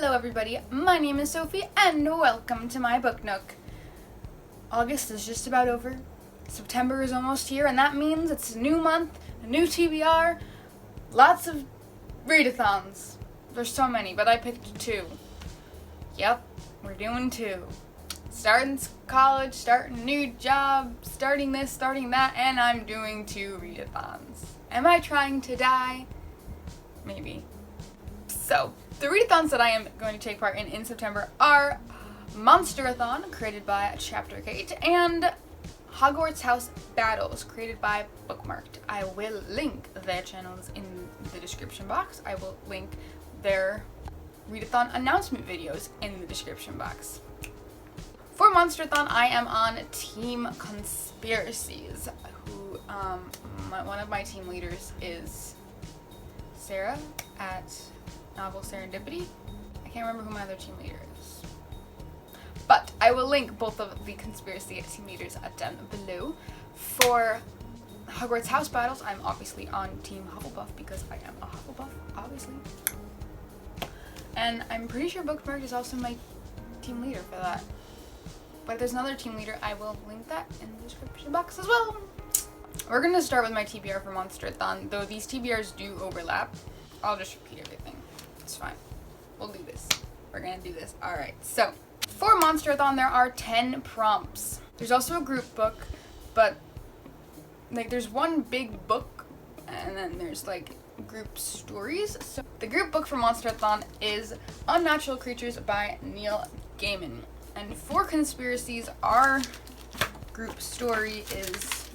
Hello everybody, my name is Sophie and welcome to my book nook. August is just about over, September is almost here, and that means it's a new month, a new TBR, lots of Read-A-Thons. There's so many, but I picked 2. Yep, we're doing 2. Starting college, starting a new job, starting this, starting that, and I'm doing 2 Read-A-Thons. Am I trying to die? Maybe. So, the Read-A-Thons that I am going to take part in September are MONSTERathon, created by Chapter Kate, and Hogwarts House Battles, created by Bookmarked. I will link their channels in the description box. I will link their Read-A-Thon announcement videos in the description box. For MONSTERathon, I am on Team Conspiracies, who, one of my team leaders is Sarah at Novel Serendipity. I can't remember who my other team leader is. But I will link both of the Conspiracy team leaders down below. For Hogwarts House Battles, I'm obviously on Team Hufflepuff because I am a Hufflepuff, obviously. And I'm pretty sure Booktuber is also my team leader for that. But if there's another team leader, I will link that in the description box as well. We're going to start with my TBR for MONSTERathon, though these TBRs do overlap. I'll just repeat everything. It's fine. We'll do this. We're going to do this. Alright, so for MONSTERathon, there are 10 prompts. There's also a group book, but like there's one big book, and then there's like group stories. So the group book for MONSTERathon is Unnatural Creatures by Neil Gaiman. And for Conspiracies, our group story is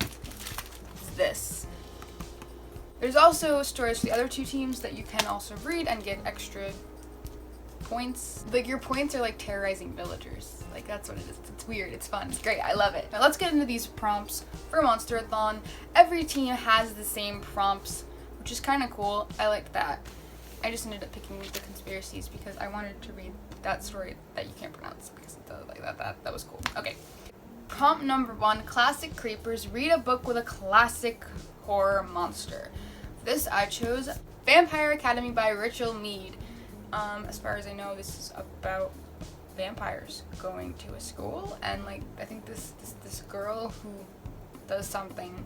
this. There's also stories for the other 2 teams that you can also read and get extra points. Like, your points are like terrorizing villagers. Like, that's what it is. It's weird. It's fun. It's great. I love it. Now let's get into these prompts for MONSTERathon. Every team has the same prompts, which is kind of cool. I like that. I just ended up picking the Conspiracies because I wanted to read that story that you can't pronounce because like that was cool. Okay. Prompt number 1, Classic Creepers. Read a book with a classic horror monster. For this I chose Vampire Academy by Rachel Mead. As far as I know, this is about vampires going to a school, and like I think this girl who does something,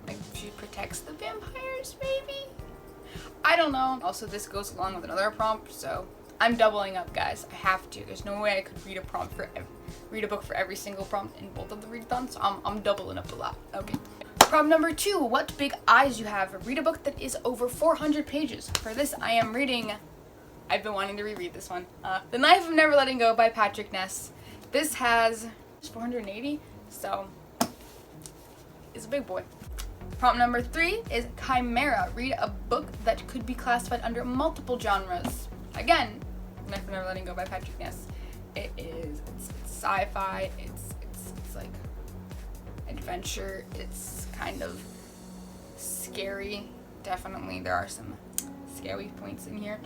like she protects the vampires, maybe? I don't know. Also, this goes along with another prompt, so I'm doubling up, guys. I have to. There's no way I could read a book for every single prompt in both of the Read-A-Thons, so I'm doubling up a lot. Okay. Prompt number 2, What Big Eyes You Have. Read a book that is over 400 pages. For this, I am reading, I've been wanting to reread this one, The Knife of Never Letting Go by Patrick Ness. This has 480, so it's a big boy. Prompt number 3 is Chimera. Read a book that could be classified under multiple genres. Again, Knife of Never Letting Go by Patrick Ness. It's sci-fi, it's like adventure, it's kind of scary. Definitely, there are some scary points in here.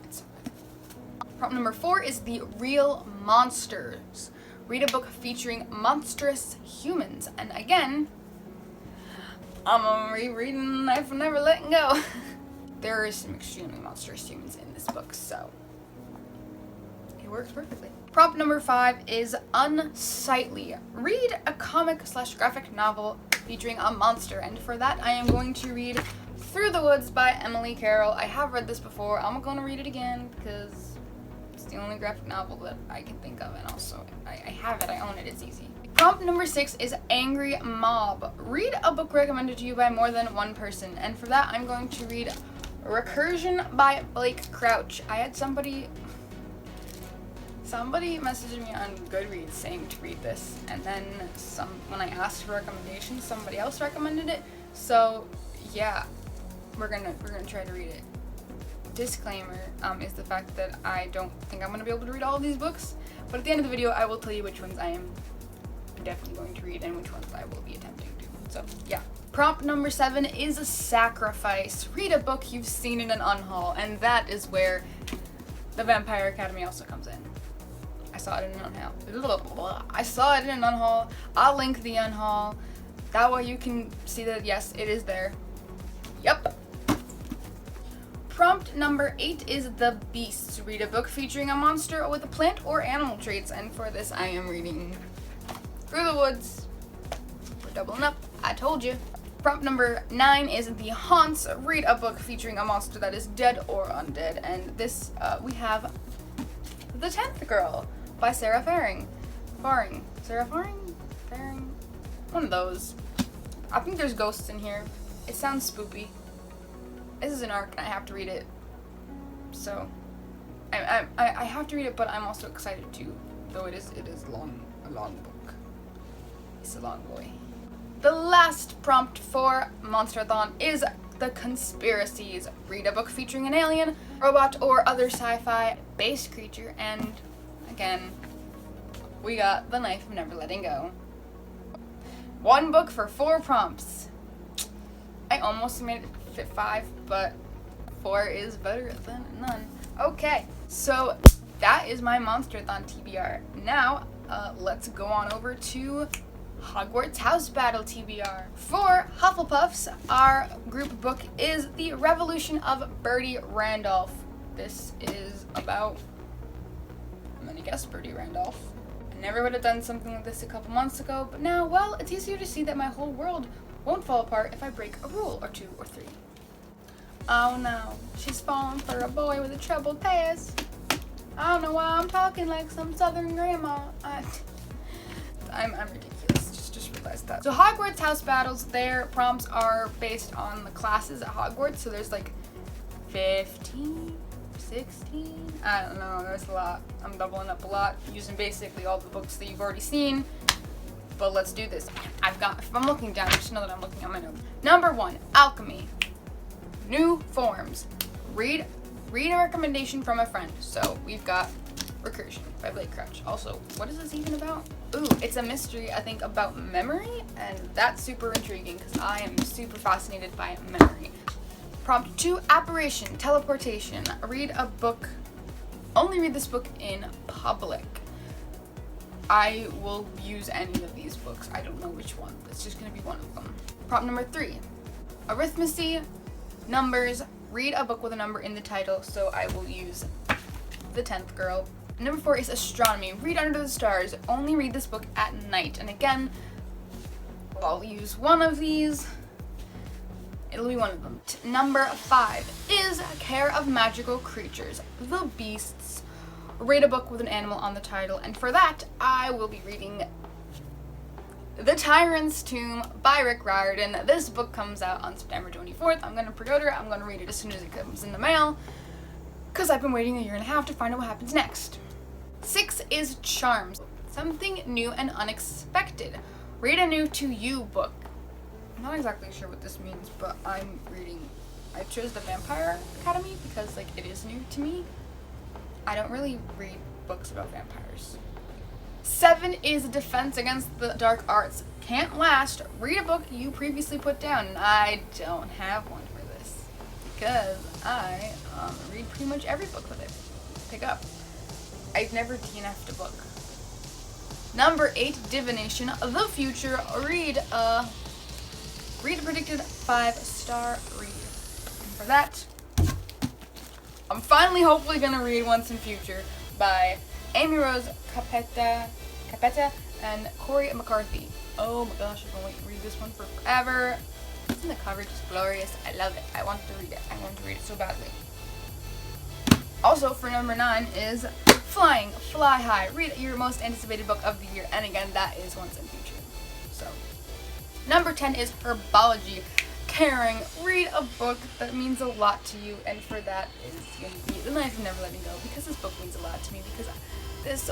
It's so good. Prompt number 4 is The Real Monsters. Read a book featuring monstrous humans. And again, I'm rereading Knife of Never Letting Go. There is some extremely monstrous humans in this book, so it works perfectly. Prompt number 5 is Unsightly. Read a comic/graphic novel featuring a monster, and for that I am going to read Through the Woods by Emily Carroll. I have read this before. I'm going to read it again because it's the only graphic novel that I can think of, and also I have it, I own it, it's easy. Prompt number 6 is Angry Mob. Read a book recommended to you by more than one person, and for that I'm going to read Recursion by Blake Crouch. I had somebody messaged me on Goodreads saying to read this, and then when I asked for recommendations, somebody else recommended it. So yeah, we're gonna try to read it. Disclaimer is the fact that I don't think I'm gonna be able to read all of these books, but at the end of the video I will tell you which ones I am definitely going to read and which ones I will be attempting to. So yeah. Prompt number 7 is Sacrifice. Read a book you've seen in an unhaul, and that is where the Vampire Academy also comes in. I saw it in an unhaul. I'll link the unhaul. That way you can see that, yes, it is there. Yep. Prompt number 8 is The Beasts. Read a book featuring a monster with plant or animal traits, and for this I am reading Through the Woods. We're doubling up, I told you. Prompt number 9 is The Haunts. Read a book featuring a monster that is dead or undead, and this we have The 10th Girl by Sarah Faring. Sarah Faring? Faring? One of those. I think there's ghosts in here. It sounds spoopy. This is an arc and I have to read it. So I have to read it, but I'm also excited too. Though it is a long book. It's a long boy. The last prompt for MONSTERathon is The Conspiracies. Read a book featuring an alien, robot, or other sci-fi based creature, and again, we got The Knife of Never Letting Go. 1 book for 4 prompts. I almost made it fit 5, but 4 is better than none. Okay, so that is my MONSTERathon TBR. Now, let's go on over to Hogwarts House Battle TBR. For Hufflepuffs, our group book is The Revolution of Bertie Randolph. This is about, I'm gonna guess, Bertie Randolph. I never would have done something like this a couple months ago, but now, well, it's easier to see that my whole world won't fall apart if I break a rule or 2 or 3. Oh no, she's falling for a boy with a troubled past. I don't know why I'm talking like some southern grandma. I'm ridiculous, just realized that. So Hogwarts House Battles, their prompts are based on the classes at Hogwarts, so there's like 15, 16, I don't know, there's a lot. I'm doubling up a lot, using basically all the books that you've already seen. But let's do this. If I'm looking down, just know that I'm looking at my notes. Number 1, Alchemy. New forms. Read a recommendation from a friend. So we've got Recursion by Blake Crouch. Also, what is this even about? Ooh, it's a mystery, I think, about memory, and that's super intriguing because I am super fascinated by memory. Prompt 2, Apparition, Teleportation. Read a book. Only read this book in public. I will use any of these books. I don't know which one. It's just going to be one of them. Prompt number 3. Arithmetic, numbers. Read a book with a number in the title, so I will use The 10th Girl. Number 4 is Astronomy. Read Under the Stars. Only read this book at night. And again, I'll use one of these. It'll be one of them. Number 5 is Care of Magical Creatures. The Beasts. Read a book with an animal on the title, and for that, I will be reading The Tyrant's Tomb by Rick Riordan. This book comes out on September 24th. I'm going to pre-order it. I'm going to read it as soon as it comes in the mail, because I've been waiting a year and a half to find out what happens next. 6 is Charms. Something new and unexpected. Read a new to you book. I'm not exactly sure what this means, but I chose the Vampire Academy because, like, it is new to me. I don't really read books about vampires. 7 is Defense Against the Dark Arts. Can't last. Read a book you previously put down. And I don't have one for this because I read pretty much every book that I pick up. I've never DNF'd a book. Number 8, Divination, The Future. Read a predicted 5-star read. And for that, I'm finally hopefully gonna read Once in Future by Amy Rose Capetta and Corey McCarthy. Oh my gosh, I've been waiting to read this one for forever. Isn't the cover just glorious? I love it. I want to read it. I want to read it so badly. Also, for number 9 is Flying, Fly High. Read your most anticipated book of the year, and again, that is Once in Future. So, number 10 is Herbology. Caring, read a book that means a lot to you, and for that is going to be The Knife of Never Letting Go, because this book means a lot to me, because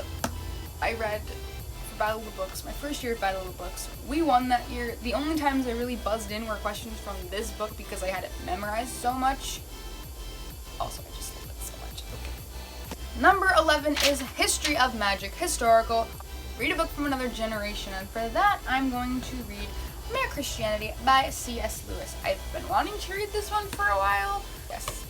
I read for Battle of the Books, my first year of Battle of the Books. We won that year. The only times I really buzzed in were questions from this book because I had it memorized so much. Also, I just love it so much. Okay. Number 11 is History of Magic, Historical. Read a book from another generation, and for that, I'm going to read Mere Christianity by C.S. Lewis. I've been wanting to read this one for a while. Yes.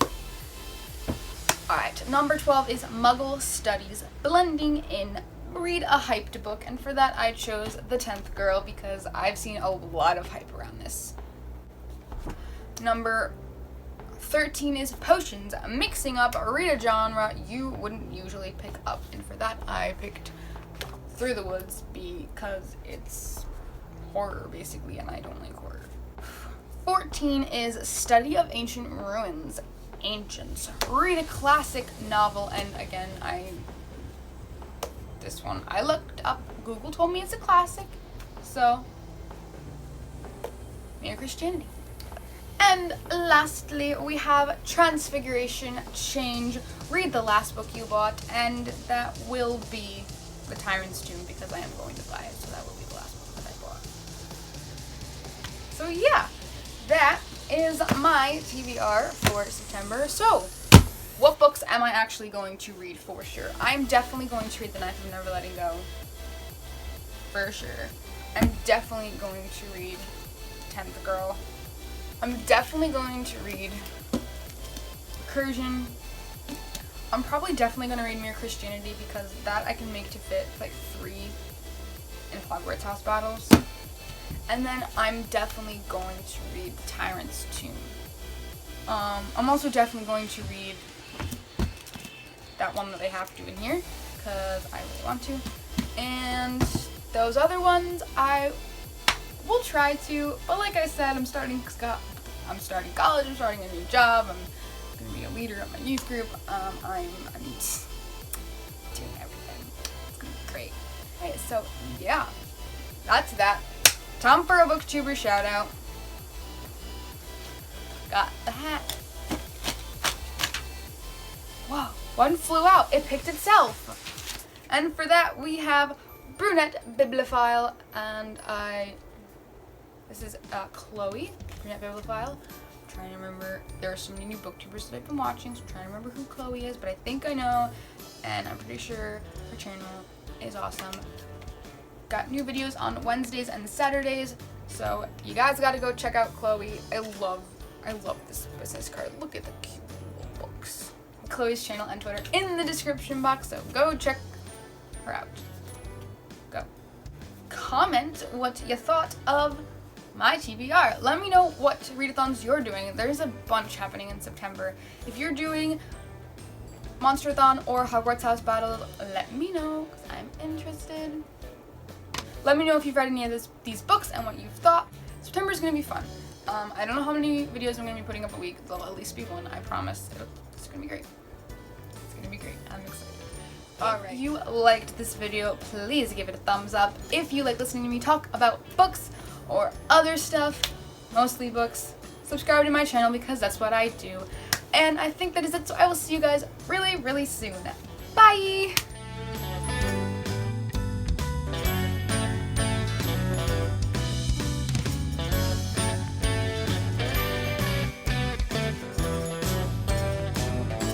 Alright, number 12 is Muggle Studies, Blending In. Read a hyped book, and for that I chose The 10th Girl because I've seen a lot of hype around this. Number 13 is potions, mixing up a read a genre you wouldn't usually pick up. And for that, I picked Through the Woods because it's horror, basically, and I don't like horror. 14 is Study of Ancient Ruins, Ancients. Read a classic novel, and again, this one I looked up. Google told me it's a classic, so Mere Christianity. And lastly, we have Transfiguration Change. Read the last book you bought, and that will be The Tyrant's Tomb because I am going to buy it, so that will be the last book that I bought. So yeah, that is my TBR for September. So, what books am I actually going to read for sure? I'm definitely going to read The Knife of Never Letting Go. For sure. I'm definitely going to read 10th Girl. I'm definitely going to read Recursion. I'm probably definitely going to read Mere Christianity because that I can make to fit like 3 in Hogwarts house battles. And then I'm definitely going to read The Tyrant's Tomb. I'm also definitely going to read that one that they have to in here because I really want to. And those other ones I will try to, but like I said, I'm starting college, I'm starting a new job, I'm going to be a leader of my youth group, I'm doing everything. It's going to be great. Okay, so yeah, that's that. Time for a Booktuber shout out. Got the hat. Whoa, one flew out. It picked itself. And for that we have Brunette Bibliophile, and this is Chloe, Brunette Bibliophile. I'm trying to remember, there are so many new booktubers that I've been watching, so I'm trying to remember who Chloe is, but I think I know, and I'm pretty sure her channel is awesome. Got new videos on Wednesdays and Saturdays, so you guys gotta go check out Chloe. I love this business card. Look at the cute little books. Chloe's channel and Twitter in the description box, so go check her out. Go. Comment what you thought of my TBR. Let me know what read-a-thons you're doing. There's a bunch happening in September. If you're doing MONSTERathon or Hogwarts house battles, let me know because I'm interested. Let me know if you've read any of these books and what you've thought. September's gonna be fun. I don't know how many videos I'm gonna be putting up a week. There'll at least be one, I promise. It's gonna be great. It's gonna be great. I'm excited. Alright. If you liked this video, please give it a thumbs up. If you like listening to me talk about books or other stuff, mostly books, subscribe to my channel because that's what I do. And I think that is it, so I will see you guys really, really soon. Bye!